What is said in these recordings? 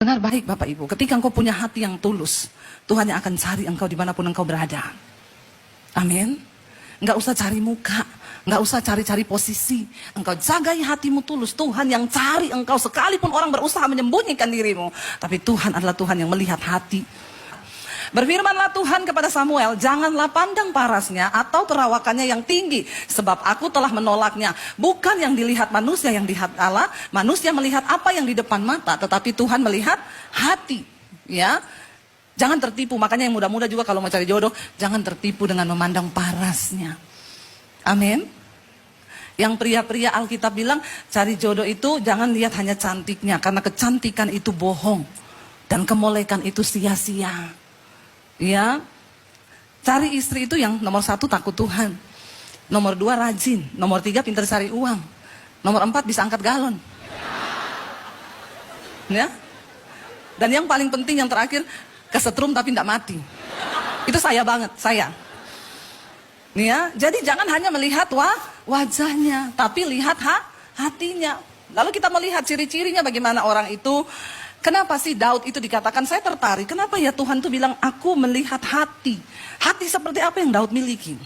Dengar baik Bapak Ibu, ketika engkau punya hati yang tulus, Tuhan yang akan cari engkau dimanapun engkau berada. Amin. Enggak usah cari muka, enggak usah cari-cari posisi. Engkau jagai hatimu tulus, Tuhan yang cari engkau sekalipun orang berusaha menyembunyikan dirimu. Tapi Tuhan adalah Tuhan yang melihat hati. Berfirmanlah Tuhan kepada Samuel, janganlah pandang parasnya atau perawakannya yang tinggi, sebab aku telah menolaknya. Bukan yang dilihat manusia, yang dilihat Allah. Manusia melihat apa yang di depan mata, tetapi Tuhan melihat hati. Ya, jangan tertipu. Makanya yang muda-muda juga kalau mau cari jodoh, jangan tertipu dengan memandang parasnya. Amin. Yang pria-pria Alkitab bilang, cari jodoh itu jangan lihat hanya cantiknya, karena kecantikan itu bohong dan kemolekan itu sia-sia. Ya, cari istri itu yang nomor 1 takut Tuhan, nomor 2 rajin, nomor 3 pintar cari uang, nomor 4 bisa angkat galon. Ya, dan yang paling penting yang terakhir, kesetrum tapi tidak mati. Itu saya banget, saya. Nih ya, jadi jangan hanya melihat wajahnya, tapi lihat hatinya. Lalu kita melihat ciri-cirinya bagaimana orang itu. Kenapa sih Daud itu dikatakan saya tertarik? Kenapa ya Tuhan tuh bilang aku melihat hati? Hati seperti apa yang Daud miliki?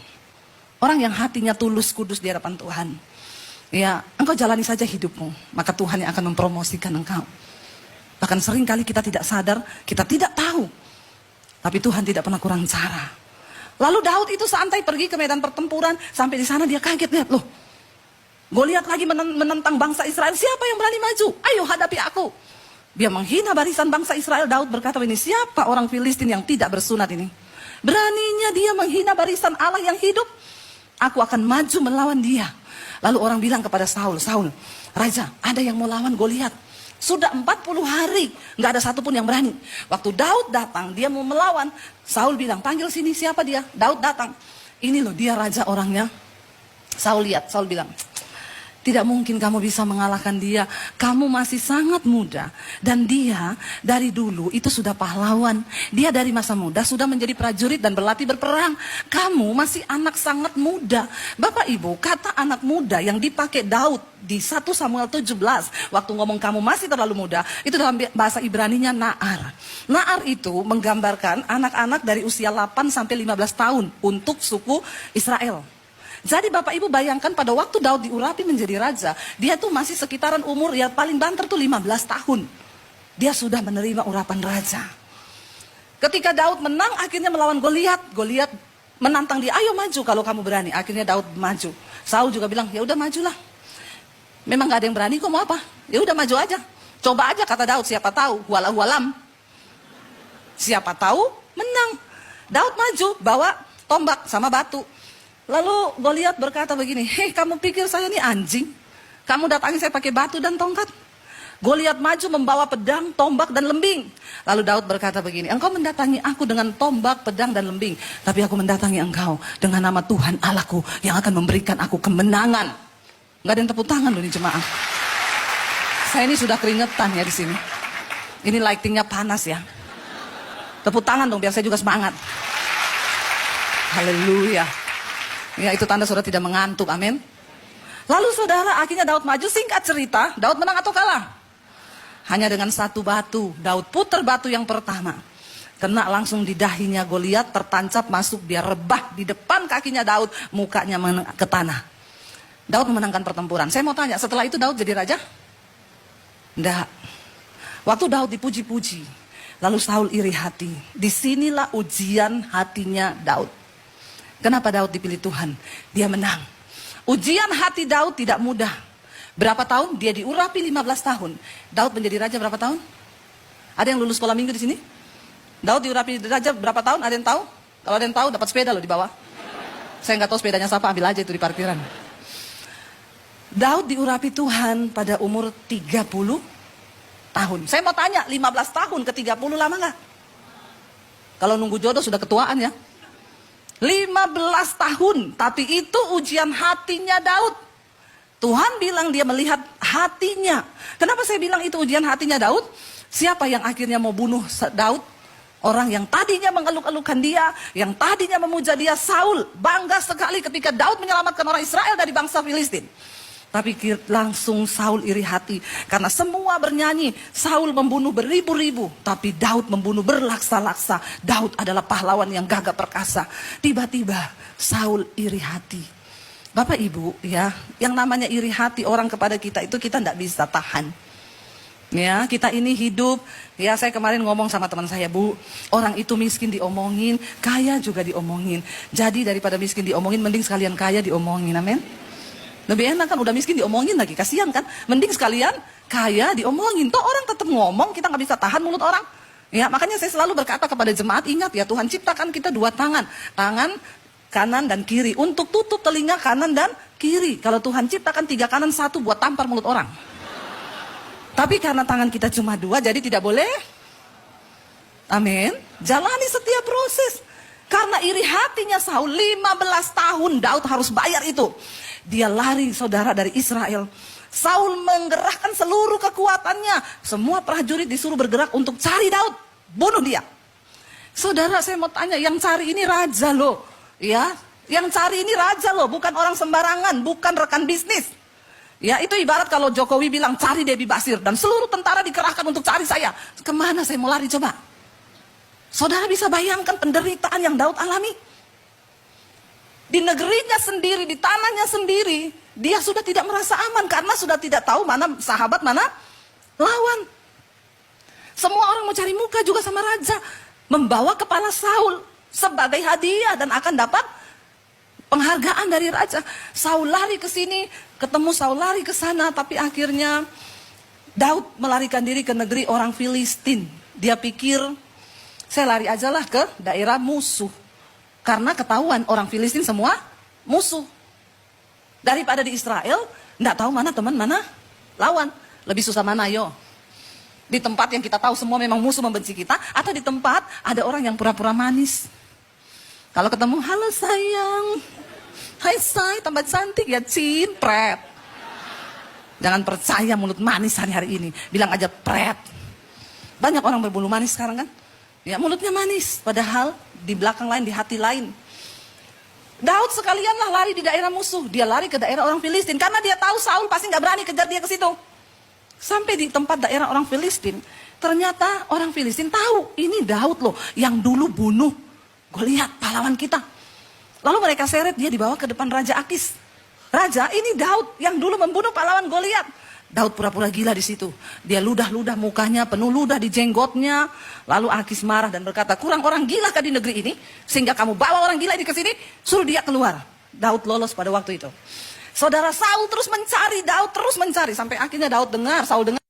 Orang yang hatinya tulus kudus di hadapan Tuhan. Ya, engkau jalani saja hidupmu, maka Tuhan yang akan mempromosikan engkau. Bahkan sering kali kita tidak sadar, kita tidak tahu. Tapi Tuhan tidak pernah kurang cara. Lalu Daud itu santai pergi ke medan pertempuran, sampai di sana dia kaget, lihat loh. Goliat lagi menentang bangsa Israel, siapa yang berani maju? Ayo hadapi aku. Dia menghina barisan bangsa Israel. Daud berkata ini, siapa orang Filistin yang tidak bersunat ini? Beraninya dia menghina barisan Allah yang hidup. Aku akan maju melawan dia. Lalu orang bilang kepada Saul, Saul, Raja, ada yang mau lawan Goliat. Sudah 40 hari, gak ada satupun yang berani. Waktu Daud datang, dia mau melawan. Saul bilang, panggil sini, siapa dia? Daud datang. Ini loh dia raja orangnya. Saul lihat, Saul bilang, tidak mungkin kamu bisa mengalahkan dia. Kamu masih sangat muda. Dan dia dari dulu itu sudah pahlawan. Dia dari masa muda sudah menjadi prajurit dan berlatih berperang. Kamu masih anak sangat muda. Bapak Ibu, kata anak muda yang dipakai Daud di 1 Samuel 17. Waktu ngomong kamu masih terlalu muda. Itu dalam bahasa Ibraninya Na'ar. Na'ar itu menggambarkan anak-anak dari usia 8 sampai 15 tahun untuk suku Israel. Jadi Bapak Ibu bayangkan pada waktu Daud diurapi menjadi raja, dia tuh masih sekitaran umur ya paling banter tuh 15 tahun. Dia sudah menerima urapan raja. Ketika Daud menang akhirnya melawan Goliat. Goliat menantang dia, ayo maju kalau kamu berani. Akhirnya Daud maju. Saul juga bilang, ya udah majulah. Memang gak ada yang berani, kok mau apa? Ya udah maju aja. Coba aja kata Daud, siapa tahu, walau alam. Siapa tahu menang. Daud maju bawa tombak sama batu. Lalu Goliat berkata begini, hei kamu pikir saya ini anjing? Kamu datangi saya pakai batu dan tongkat? Goliat maju membawa pedang, tombak dan lembing. Lalu Daud berkata begini, engkau mendatangi aku dengan tombak, pedang dan lembing. Tapi aku mendatangi engkau dengan nama Tuhan Allahku yang akan memberikan aku kemenangan. Gak ada yang tepuk tangan loh ini jemaah. Saya ini sudah keringetan ya di sini. Ini lightingnya panas ya. Tepuk tangan dong biar saya juga semangat. Haleluya. Ya itu tanda saudara tidak mengantuk, amin. Lalu saudara akhirnya Daud maju, singkat cerita, Daud menang atau kalah? Hanya dengan 1 batu, Daud putar batu yang pertama. Kena langsung di dahinya Goliat, tertancap masuk, dia rebah di depan kakinya Daud, mukanya ke tanah. Daud memenangkan pertempuran. Saya mau tanya, setelah itu Daud jadi raja? Enggak. Waktu Daud dipuji-puji, lalu Saul iri hati. Disinilah ujian hatinya Daud. Kenapa Daud dipilih Tuhan? Dia menang. Ujian hati Daud tidak mudah. Berapa tahun? Dia diurapi 15 tahun. Daud menjadi raja berapa tahun? Ada yang lulus sekolah minggu di sini? Daud diurapi raja berapa tahun? Ada yang tahu? Kalau ada yang tahu dapat sepeda loh di bawah. Saya nggak tahu sepedanya siapa, ambil aja itu di parkiran. Daud diurapi Tuhan pada umur 30 tahun. Saya mau tanya, 15 tahun ke 30 lama nggak? Kalau nunggu jodoh sudah ketuaan ya. 15 tahun, tapi itu ujian hatinya Daud. Tuhan bilang dia melihat hatinya. Kenapa saya bilang itu ujian hatinya Daud? Siapa yang akhirnya mau bunuh Daud? Orang yang tadinya mengeluk-elukan dia, yang tadinya memuja dia, Saul. Bangga sekali ketika Daud menyelamatkan orang Israel dari bangsa Filistin. Tapi langsung Saul iri hati. Karena semua bernyanyi, Saul membunuh beribu-ribu. Tapi Daud membunuh berlaksa-laksa. Daud adalah pahlawan yang gagah perkasa. Tiba-tiba Saul iri hati. Bapak Ibu ya, yang namanya iri hati orang kepada kita itu kita tidak bisa tahan. Ya, kita ini hidup, ya saya kemarin ngomong sama teman saya, Bu, orang itu miskin diomongin, kaya juga diomongin. Jadi daripada miskin diomongin, mending sekalian kaya diomongin, amin. Lebih enak kan, udah miskin diomongin lagi, kasihan kan. Mending sekalian kaya diomongin. Toh orang tetap ngomong, kita nggak bisa tahan mulut orang. Ya, makanya saya selalu berkata kepada jemaat, ingat ya, Tuhan ciptakan kita dua tangan. Tangan kanan dan kiri. Untuk tutup telinga kanan dan kiri. Kalau Tuhan ciptakan 3 kanan, 1 buat tampar mulut orang. Tapi karena tangan kita cuma 2, jadi tidak boleh. Amin. Jalani setiap proses. Karena iri hatinya Saul, 15 tahun Daud harus bayar itu. Dia lari saudara dari Israel. Saul menggerakkan seluruh kekuatannya. Semua prajurit disuruh bergerak untuk cari Daud. Bunuh dia. Saudara saya mau tanya, yang cari ini raja loh. Ya, yang cari ini raja loh. Bukan orang sembarangan, bukan rekan bisnis. Ya, itu ibarat kalau Jokowi bilang cari Debbie Basir. Dan seluruh tentara dikerahkan untuk cari saya. Kemana saya mau lari coba? Saudara bisa bayangkan penderitaan yang Daud alami. Di negerinya sendiri, di tanahnya sendiri, dia sudah tidak merasa aman karena sudah tidak tahu mana sahabat, mana lawan. Semua orang mau cari muka juga sama raja. Membawa kepala Saul sebagai hadiah dan akan dapat penghargaan dari raja. Saul lari ke sini, ketemu Saul lari ke sana, tapi akhirnya Daud melarikan diri ke negeri orang Filistin. Dia pikir, saya lari ajalah ke daerah musuh. Karena ketahuan orang Filistin semua musuh. Daripada di Israel, enggak tahu mana teman, mana lawan. Lebih susah mana, yo? Di tempat yang kita tahu semua memang musuh membenci kita, atau di tempat ada orang yang pura-pura manis. Kalau ketemu, halo sayang, hai say, tambah cantik ya, pret. Jangan percaya mulut manis hari-hari ini. Bilang aja pret. Banyak orang berbulu manis sekarang kan? Ya, mulutnya manis, padahal di belakang lain, di hati lain. Daud sekalianlah lari di daerah musuh. Dia lari ke daerah orang Filistin karena dia tahu Saul pasti nggak berani kejar dia ke situ. Sampai di tempat daerah orang Filistin, ternyata orang Filistin tahu ini Daud loh yang dulu bunuh Goliat, pahlawan kita. Lalu mereka seret dia dibawa ke depan Raja Akis. Raja, ini Daud yang dulu membunuh pahlawan Goliat. Daud pura-pura gila di situ. Dia ludah-ludah mukanya, penuh ludah di jenggotnya. Lalu Akis marah dan berkata, kurang orang gila kah di negeri ini? Sehingga kamu bawa orang gila ini ke sini, suruh dia keluar. Daud lolos pada waktu itu. Saudara, Saul terus mencari, Daud terus mencari. Sampai akhirnya Daud dengar, Saul dengar.